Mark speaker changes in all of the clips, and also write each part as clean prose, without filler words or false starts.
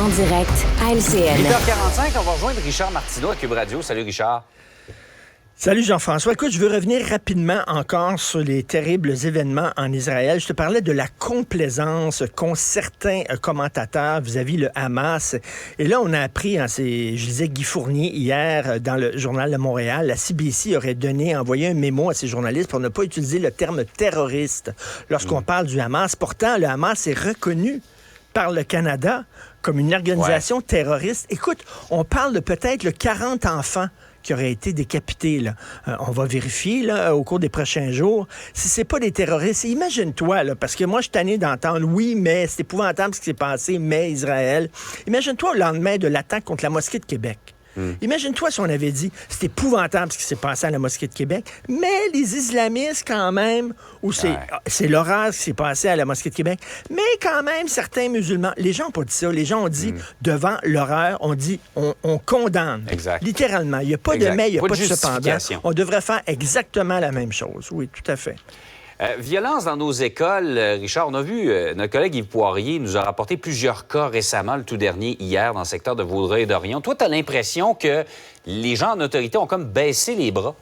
Speaker 1: en direct à LCN.
Speaker 2: 8h45, on va rejoindre Richard Martineau à Cube Radio. Salut Richard.
Speaker 3: Salut Jean-François. Écoute, je veux revenir rapidement encore sur les terribles événements en Israël. Je te parlais de la complaisance qu'ont certains commentateurs vis-à-vis le Hamas. Et là, on a appris, je lisais Guy Fournier hier dans le Journal de Montréal, la CBC aurait envoyé un mémo à ses journalistes pour ne pas utiliser le terme terroriste lorsqu'on parle du Hamas. Pourtant, le Hamas est reconnu par le Canada comme une organisation terroriste. Écoute, on parle de peut-être 40 enfants qui auraient été décapités. Là. On va vérifier là, au cours des prochains jours si c'est pas des terroristes. Imagine-toi, là, parce que moi, je suis tanné d'entendre, oui, mais c'est épouvantable ce qui s'est passé, mais Israël. Imagine-toi au lendemain de l'attaque contre la mosquée de Québec. Imagine-toi si on avait dit, c'est épouvantable ce qui s'est passé à la mosquée de Québec, mais les islamistes quand même, ou c'est l'horreur ce qui s'est passé à la mosquée de Québec, mais quand même certains musulmans, les gens n'ont pas dit ça, les gens ont dit, devant l'horreur, on dit, on condamne.
Speaker 2: Exact.
Speaker 3: Littéralement, il n'y a pas de mais, il n'y a pas de cependant.
Speaker 2: justification.
Speaker 3: On devrait faire exactement la même chose, oui, tout à fait.
Speaker 2: Violence dans nos écoles, Richard, on a vu, notre collègue Yves Poirier nous a rapporté plusieurs cas récemment, le tout dernier hier dans le secteur de Vaudreuil-Dorion. Toi, tu as l'impression que les gens en autorité ont comme baissé les bras?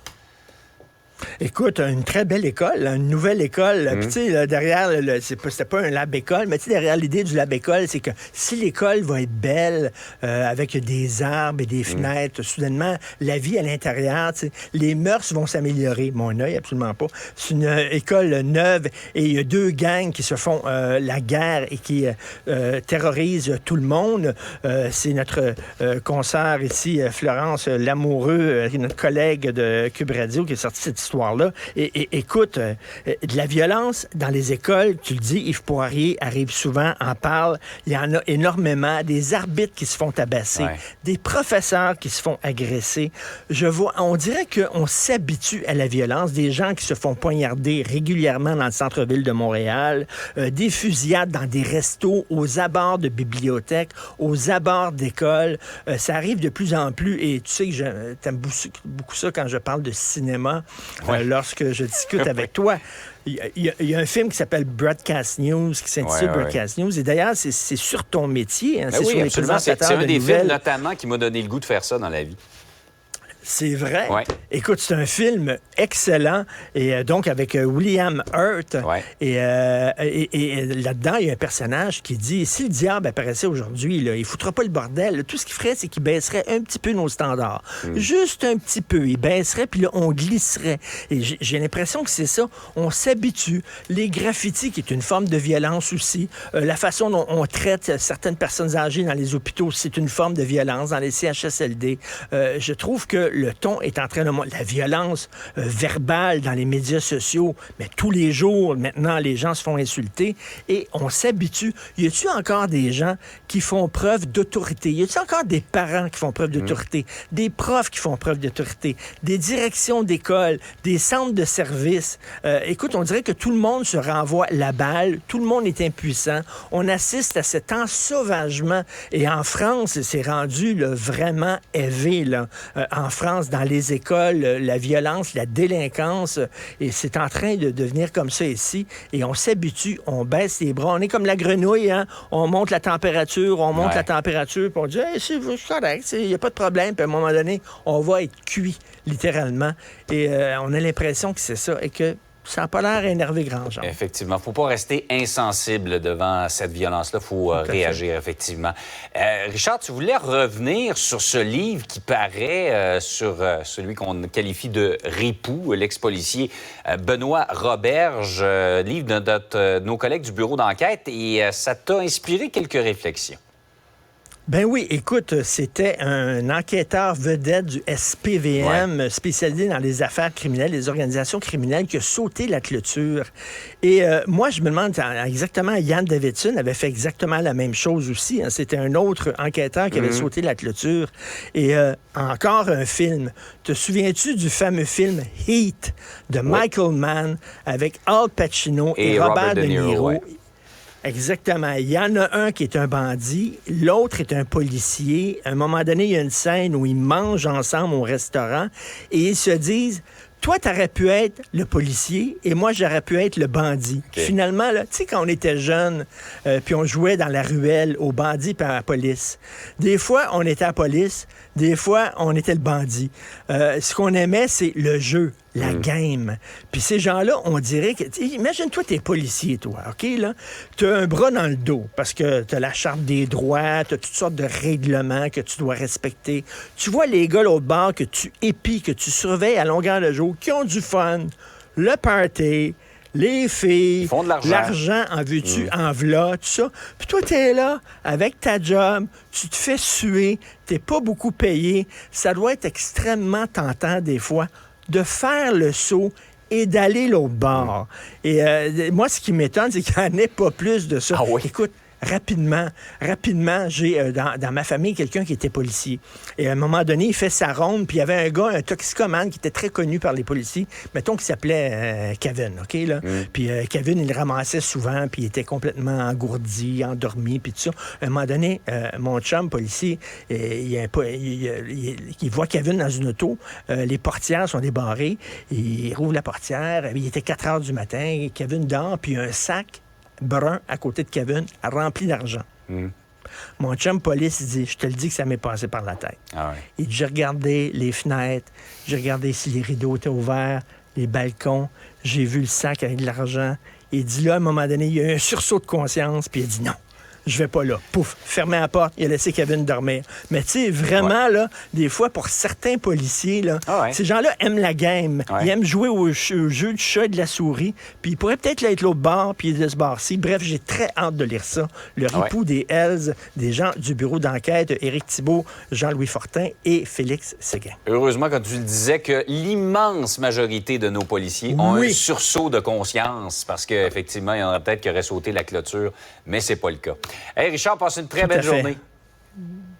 Speaker 3: Écoute, une très belle école, une nouvelle école. Puis, tu sais, derrière, c'était pas un lab-école, mais tu sais, derrière l'idée du lab-école, c'est que si l'école va être belle, avec des arbres et des fenêtres, soudainement, la vie à l'intérieur, tu sais, les mœurs vont s'améliorer. Mon œil, absolument pas. C'est une école neuve et il y a deux gangs qui se font la guerre et qui terrorisent tout le monde. C'est notre consoeur ici, Florence Lamoureux, notre collègue de Cube Radio, qui est sorti cette histoire-là. Et écoute, de la violence dans les écoles, tu le dis, Yves Poirier arrive souvent, en parle, il y en a énormément, des arbitres qui se font tabasser, des professeurs qui se font agresser. On dirait qu'on s'habitue à la violence, des gens qui se font poignarder régulièrement dans le centre-ville de Montréal, des fusillades dans des restos, aux abords de bibliothèques, aux abords d'écoles. Ça arrive de plus en plus, et tu sais que t'aimes beaucoup ça quand je parle de cinéma. Lorsque je discute avec toi. Il y a un film qui s'appelle Broadcast News, qui s'intitule Broadcast News. Et d'ailleurs, c'est sur ton métier. Hein,
Speaker 2: c'est sur les présentateurs
Speaker 3: de
Speaker 2: un des
Speaker 3: nouvelles.
Speaker 2: films, notamment, qui m'a donné le goût de faire ça dans la vie.
Speaker 3: C'est vrai.
Speaker 2: Ouais.
Speaker 3: Écoute, c'est un film excellent. Et donc, avec William Hurt.
Speaker 2: Ouais.
Speaker 3: Et là-dedans, il y a un personnage qui dit, si le diable apparaissait aujourd'hui, là, il foutra pas le bordel. Là, tout ce qu'il ferait, c'est qu'il baisserait un petit peu nos standards. Juste un petit peu. Il baisserait, puis là, on glisserait. Et j'ai l'impression que c'est ça. On s'habitue. Les graffitis, qui est une forme de violence aussi. La façon dont on traite certaines personnes âgées dans les hôpitaux, c'est une forme de violence. Dans les CHSLD, je trouve que le ton est en train de monter. La violence verbale dans les médias sociaux, mais tous les jours, maintenant, les gens se font insulter et on s'habitue. Y a-t-il encore des gens qui font preuve d'autorité? Y a-t-il encore des parents qui font preuve d'autorité? Des profs qui font preuve d'autorité? Des directions d'école? Des centres de services? Écoute, on dirait que tout le monde se renvoie la balle. Tout le monde est impuissant. On assiste à cet ensauvagement. Et en France, c'est rendu là, vraiment élevé. Là. En France, dans les écoles, la violence, la délinquance, et c'est en train de devenir comme ça ici, et on s'habitue, on baisse les bras, on est comme la grenouille, hein? On monte la température, puis on dit hey, c'est correct, il n'y a pas de problème, puis à un moment donné, on va être cuit, littéralement, et on a l'impression que c'est ça, et que ça n'a pas l'air énervé grand genre.
Speaker 2: Effectivement. Il ne faut pas rester insensible devant cette violence-là. Il faut réagir, effectivement. Richard, tu voulais revenir sur ce livre qui paraît sur celui qu'on qualifie de ripou, l'ex-policier Benoît Roberge, livre de nos collègues du bureau d'enquête, et ça t'a inspiré quelques réflexions.
Speaker 3: Ben oui, écoute, c'était un enquêteur vedette du SPVM, spécialisé dans les affaires criminelles, les organisations criminelles, qui a sauté la clôture. Et moi, je me demande, exactement, Yann Davidson avait fait exactement la même chose aussi. Hein. C'était un autre enquêteur qui avait sauté la clôture. Et encore un film. Te souviens-tu du fameux film Heat de Michael Mann avec Al Pacino et Robert De Niro? Exactement. Il y en a un qui est un bandit, l'autre est un policier. À un moment donné, il y a une scène où ils mangent ensemble au restaurant et ils se disent toi, tu aurais pu être le policier et moi, j'aurais pu être le bandit.
Speaker 2: OK.
Speaker 3: Finalement, tu sais, quand on était jeunes, puis on jouait dans la ruelle aux bandits puis à la police, des fois, on était à la police, des fois, on était le bandit. Ce qu'on aimait, c'est le jeu, la game. Puis ces gens-là, on dirait que... Imagine-toi, t'es policier, toi, OK, là? T'as un bras dans le dos parce que t'as la charte des droits, t'as toutes sortes de règlements que tu dois respecter. Tu vois les gars l'autre bord que tu épies, que tu surveilles à longueur de jour, qui ont du fun, le party, les filles,
Speaker 2: Ils font de l'argent.
Speaker 3: en veux-tu, en v'là, tout ça. Puis toi, t'es là, avec ta job, tu te fais suer, t'es pas beaucoup payé. Ça doit être extrêmement tentant, des fois, de faire le saut et d'aller l'autre bord. Et moi, ce qui m'étonne, c'est qu'il n'y en ait pas plus de ça.
Speaker 2: Ah oui?
Speaker 3: Écoute, rapidement, j'ai dans ma famille quelqu'un qui était policier. Et à un moment donné, il fait sa ronde, puis il y avait un gars, un toxicomane qui était très connu par les policiers, mettons qu'il s'appelait Kevin, OK, là? Puis Kevin, il le ramassait souvent, puis il était complètement engourdi, endormi, puis tout ça. À un moment donné, mon chum policier, il voit Kevin dans une auto, les portières sont débarrées, il rouvre la portière, il était 4 heures du matin, Kevin dort, puis il y a un sac brun à côté de Kevin, rempli d'argent. Mon chum police, il dit, je te le dis que ça m'est passé par la tête.
Speaker 2: Ah ouais.
Speaker 3: Il dit, j'ai regardé les fenêtres, j'ai regardé si les rideaux étaient ouverts, les balcons, j'ai vu le sac avec de l'argent. Il dit, là, à un moment donné, il y a eu un sursaut de conscience, puis il a dit, non, je vais pas là. Pouf, fermé la porte, il a laissé Kevin dormir. Mais tu sais, vraiment, là, des fois, pour certains policiers, là, ces gens-là aiment la game. Ils aiment jouer au jeu du chat et de la souris. Puis ils pourraient peut-être être l'autre bord, puis de ce bord-ci. Bref, j'ai très hâte de lire ça. Le ripou des Hells, des gens du bureau d'enquête, Éric Thibault, Jean-Louis Fortin et Félix Séguin.
Speaker 2: Heureusement, quand tu le disais, que l'immense majorité de nos policiers ont un sursaut de conscience parce qu'effectivement, il y en a peut-être qui auraient sauté la clôture, mais c'est pas le cas. Hey Richard, passe une très belle journée.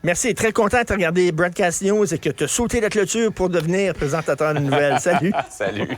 Speaker 3: Merci, très content de te regarder Broadcast News et que tu as sauté la clôture pour devenir présentateur de nouvelles. Salut.
Speaker 2: Salut.